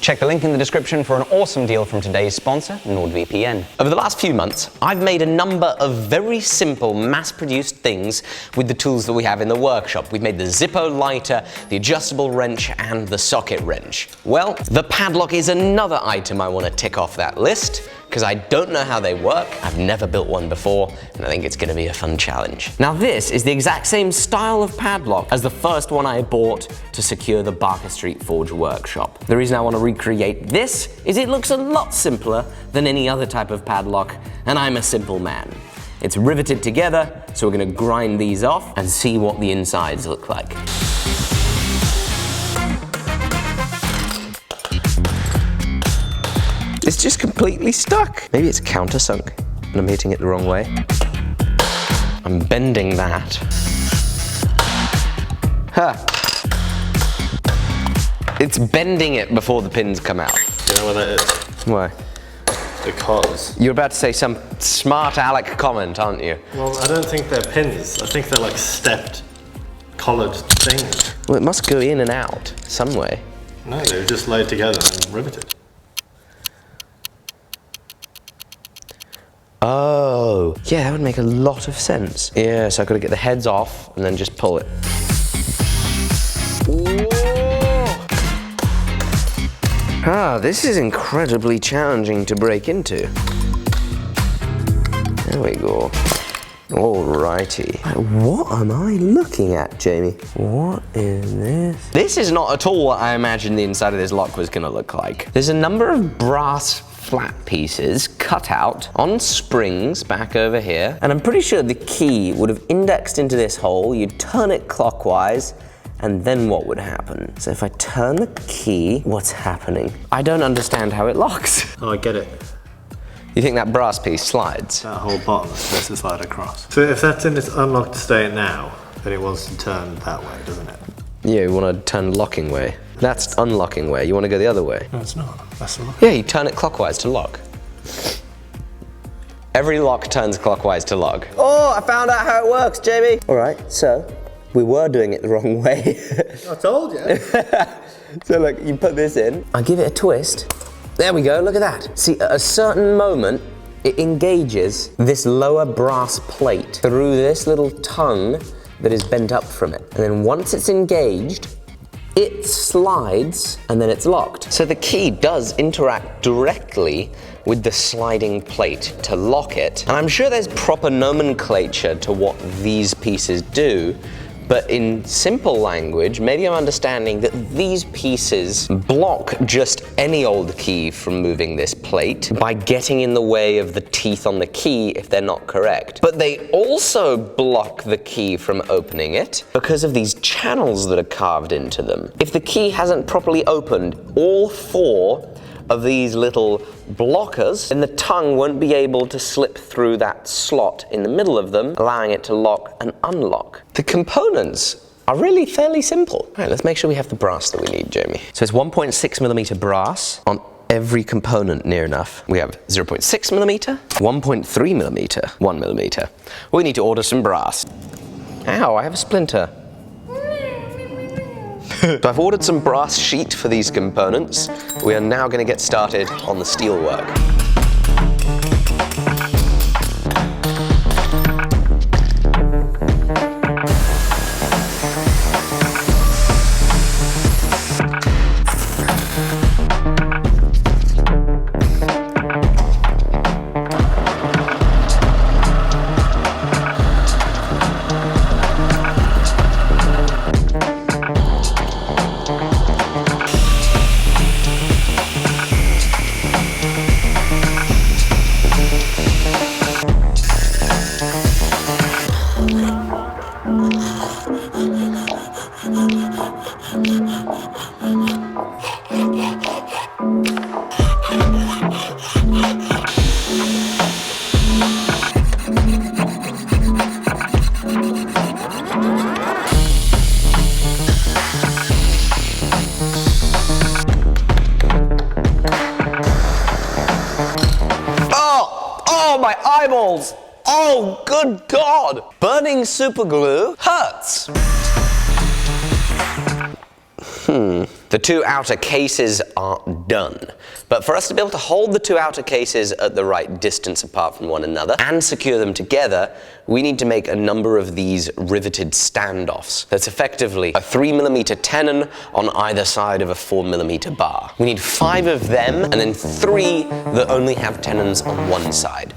Check the link in the description for an awesome deal from today's sponsor, NordVPN. Over the last few months, I've made a number of very simple, mass-produced things with the tools that we have in the workshop. We've made the Zippo lighter, the adjustable wrench, and the socket wrench. Well, the padlock is another item I want to tick off that list, because I don't know how they work, I've never built one before, and I think it's gonna be a fun challenge. Now this is the exact same style of padlock as the first one I bought to secure the Barker Street Forge workshop. The reason I want to recreate this is it looks a lot simpler than any other type of padlock, and I'm a simple man. It's riveted together, so we're gonna grind these off and see what the insides look like. It's just completely stuck. Maybe it's countersunk and I'm hitting it the wrong way. I'm bending that. Huh. It's bending it before the pins come out. You know what that is? Why? Because... You're about to say some smart Alec comment, aren't you? Well, I don't think they're pins. I think they're like stepped, collared things. Well, it must go in and out some way. No, they're just laid together and riveted. Oh, yeah, that would make a lot of sense. Yeah, so I've got to get the heads off and then just pull it. Ah, this is incredibly challenging to break into. There we go. Alrighty. What am I looking at, Jamie? What is this? This is not at all what I imagined the inside of this lock was gonna look like. There's a number of brass flat pieces cut out on springs back over here, and I'm pretty sure the key would have indexed into this hole. You'd turn it clockwise, and then what would happen? So if I turn the key, what's happening? I don't understand how it locks. Oh, I get it. You think that brass piece slides? That whole bottom is supposed to slide across. So if that's in its unlocked state now, then it wants to turn that way, doesn't it? Yeah, you want to turn locking way. That's unlocking way. You want to go the other way. No, it's not. That's the lock. Yeah, you turn it clockwise to lock. Every lock turns clockwise to lock. Oh, I found out how it works, Jamie. All right, so we were doing it the wrong way. I told you. So look, you put this in. I give it a twist. There we go, look at that. See, at a certain moment, it engages this lower brass plate through this little tongue that is bent up from it. And then once it's engaged, it slides and then it's locked. So the key does interact directly with the sliding plate to lock it. And I'm sure there's proper nomenclature to what these pieces do, but in simple language, maybe I'm understanding that these pieces block just any old key from moving this plate by getting in the way of the teeth on the key if they're not correct. But they also block the key from opening it because of these channels that are carved into them. If the key hasn't properly opened all four of these little blockers, then the tongue won't be able to slip through that slot in the middle of them, allowing it to lock and unlock. The components are really fairly simple. All right, let's make sure we have the brass that we need, Jamie. So it's 1.6mm brass on every component near enough. We have 0.6mm, 1.3mm, 1mm. We need to order some brass. Ow, I have a splinter. So I've ordered some brass sheet for these components. We are now going to get started on the steel work. Oh, my eyeballs! Oh, good God! Burning super glue hurts! The two outer cases are done. But for us to be able to hold the two outer cases at the right distance apart from one another and secure them together, we need to make a number of these riveted standoffs. That's effectively a 3mm tenon on either side of a 4mm bar. We need 5 of them and then 3 that only have tenons on one side.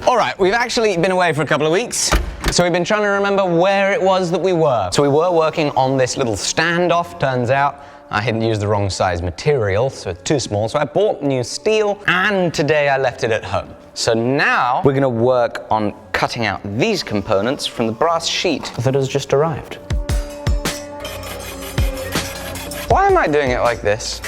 Alright, we've actually been away for a couple of weeks, so we've been trying to remember where it was that we were. So we were working on this little standoff. Turns out I hadn't used the wrong size material, so it's too small, so I bought new steel, and today I left it at home. So now we're going to work on cutting out these components from the brass sheet that has just arrived. Why am I doing it like this?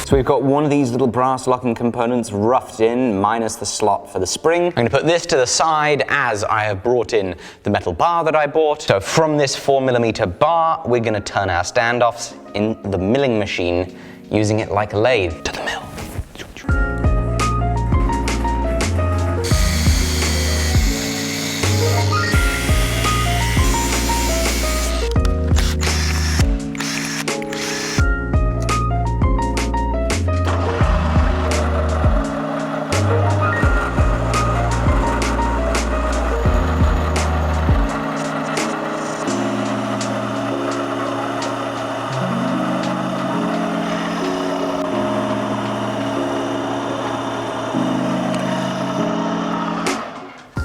So we've got one of these little brass locking components roughed in, minus the slot for the spring. I'm going to put this to the side as I have brought in the metal bar that I bought. So from this 4mm bar, we're going to turn our standoffs in the milling machine, using it like a lathe to the mill.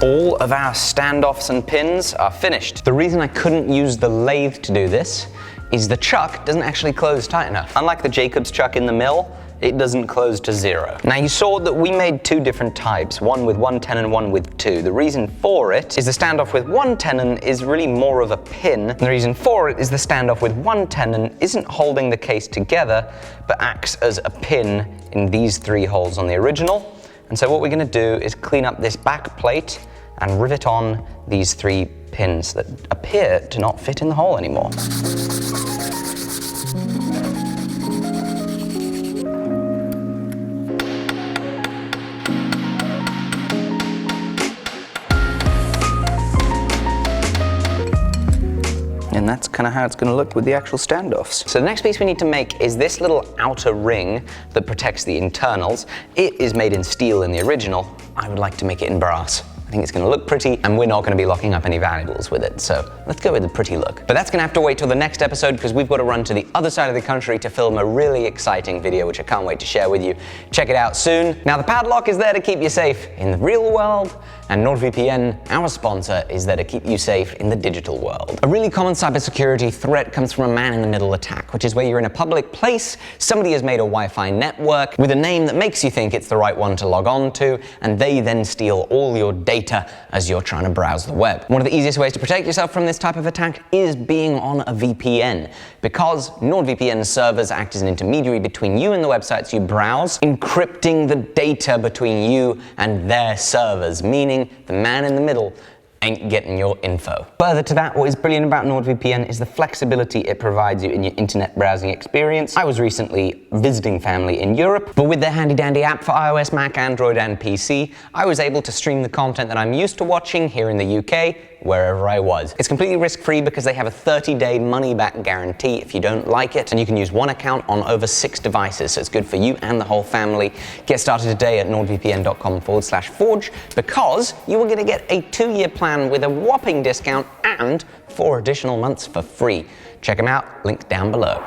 All of our standoffs and pins are finished. The reason I couldn't use the lathe to do this is the chuck doesn't actually close tight enough. Unlike the Jacobs chuck in the mill, it doesn't close to 0. Now you saw that we made 2 different types, one with 1 tenon, one with 2. The reason for it is the standoff with 1 tenon is really more of a pin. And the reason for it is the standoff with 1 tenon isn't holding the case together, but acts as a pin in these 3 holes on the original. And so what we're gonna do is clean up this back plate and rivet on these 3 pins that appear to not fit in the hole anymore. And that's kind of how it's going to look with the actual standoffs. So the next piece we need to make is this little outer ring that protects the internals. It is made in steel in the original. I would like to make it in brass. I think it's going to look pretty, and we're not going to be locking up any valuables with it, so let's go with the pretty look. But that's going to have to wait till the next episode, because we've got to run to the other side of the country to film a really exciting video, which I can't wait to share with you. Check it out soon. Now, the Padlock is there to keep you safe in the real world, and NordVPN, our sponsor, is there to keep you safe in the digital world. A really common cybersecurity threat comes from a man-in-the-middle attack, which is where you're in a public place, somebody has made a Wi-Fi network with a name that makes you think it's the right one to log on to, and they then steal all your data as you're trying to browse the web. One of the easiest ways to protect yourself from this type of attack is being on a VPN, because NordVPN servers act as an intermediary between you and the websites you browse, encrypting the data between you and their servers, meaning the man in the middle ain't getting your info. Further to that, what is brilliant about NordVPN is the flexibility it provides you in your internet browsing experience. I was recently visiting family in Europe, but with their handy dandy app for iOS, Mac, Android, and PC, I was able to stream the content that I'm used to watching here in the UK, wherever I was. It's completely risk-free because they have a 30-day money-back guarantee if you don't like it, and you can use one account on over 6 devices, so it's good for you and the whole family. Get started today at nordvpn.com/forge, because you are going to get a 2-year plan with a whopping discount and 4 additional months for free. Check them out, link down below.